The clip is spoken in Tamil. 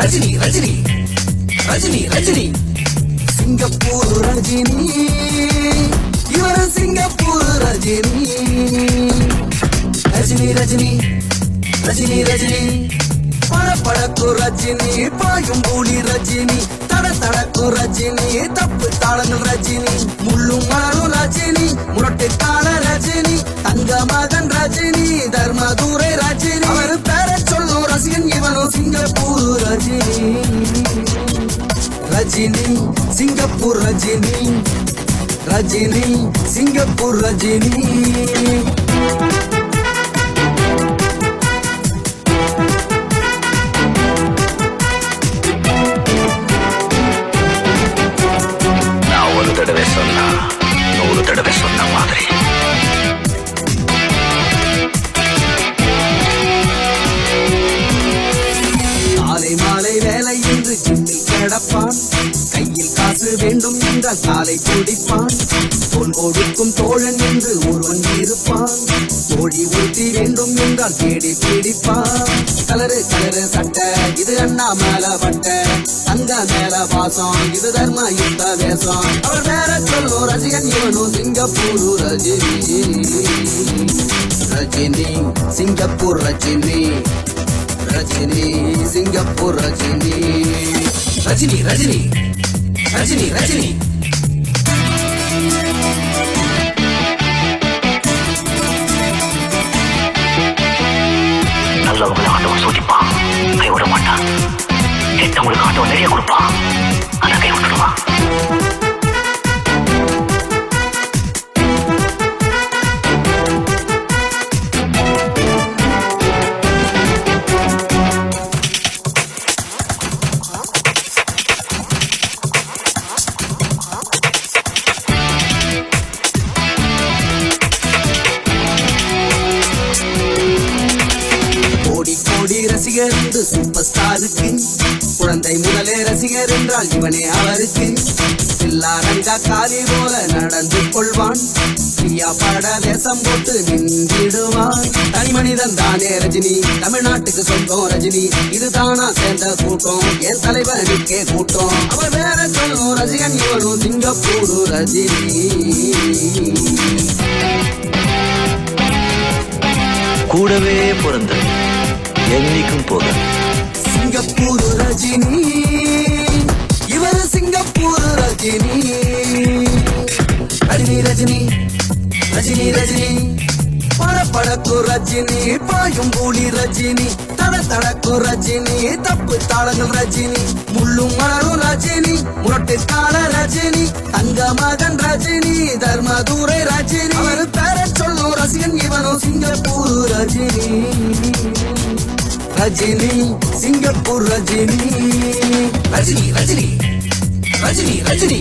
ரஜினி ரஜினி ரஜினி ரஜினி சிங்கப்பூர் ரஜினி இவர் சிங்கப்பூர் ரஜினி ரஜினி ரஜினி ரஜினி ரஜினி படப்படக்கு ரஜினி பாயும் பூலி ரஜினி தடக்கு ரஜினி தப்பு தாளங்கள் ரஜினி முள்ளும் மலரும் ரஜினி முரட்டு கால ரஜினி தங்க மகன் ரஜினி தர்மதுரை ரஜினி அவர் பேர சொல்லும் ரசிகன் இவனும் Singapore Rajini Rajini Singapore Rajini Rajini Singapore Rajini கிடப்பான் கையில் காசு வேண்டும் என்றால் காலை துடிப்பான் தோல் கொடுக்கும் தோழன் என்று ஒருவன் இருப்பான் தோழி ஒருத்தி வேண்டும் என்றால் தேடி பிடிப்பான் கலரு கலரு சட்டை இது அண்ணா மேல பட்ட தங்க மேல பாசம் இது தர்ம யுத்த தேசம் அவர் வேற சொல்லும் ரசிகன் இவனும் Singapore Rajini Rajini Singapore Rajini Rajini Singapore Rajini Rajini Rajini Rajini Rajini நல்லவங்களை ஆண்டவன் சோதிப்பான் கைவிட மாட்டான் கெட்டவங்களுக்கு ஆண்டவன் நிறைய கொடுப்பான் ஆனா கை விட்டுடுவான் ரசிகர் என்று சூப்பர் ஸ்டாருக்கு குழந்தை முதலே ரசிகர் என்றால் இவனே அவருக்கு எல்லாரங்கா காலி போல நடந்து கொள்வான் பிரியா பட தேசம் போட்டு நின்றிடுவான் தனி மனிதன் தானே ரஜினி தமிழ்நாட்டுக்கு சொந்தம் ரஜினி இதுதானா சேர்ந்த கூட்டம் என் தலைவனுக்கே கூட்டம் அவர் வேற சொல்லும் ரசிகன் இவனும் சிங்கப்பூர் ரஜினி கூடவே பிறந்த என்னைக்கும் போக சிங்கப்பூர் ரஜினி இவர் சிங்கப்பூர் ரஜினி ரஜினி ரஜினி ரஜினி ரஜினி படப்படக்கு ரஜினி பாயும் பூலி ரஜினி தடக்கு ரஜினி தப்பு தாளங்கள் ரஜினி முள்ளும் மலரும் ரஜினி முரட்டு கால ரஜினி தங்க மகன் ரஜினி தர்மதுரை ரஜினி அவர் பேர சொல்லும் ரசிகன் இவனும் சிங்கப்பூர் ரஜினி ரஜினி சிங்கப்பூர் ரஜினி ரஜினி ரஜினி ரஜினி ரஜினி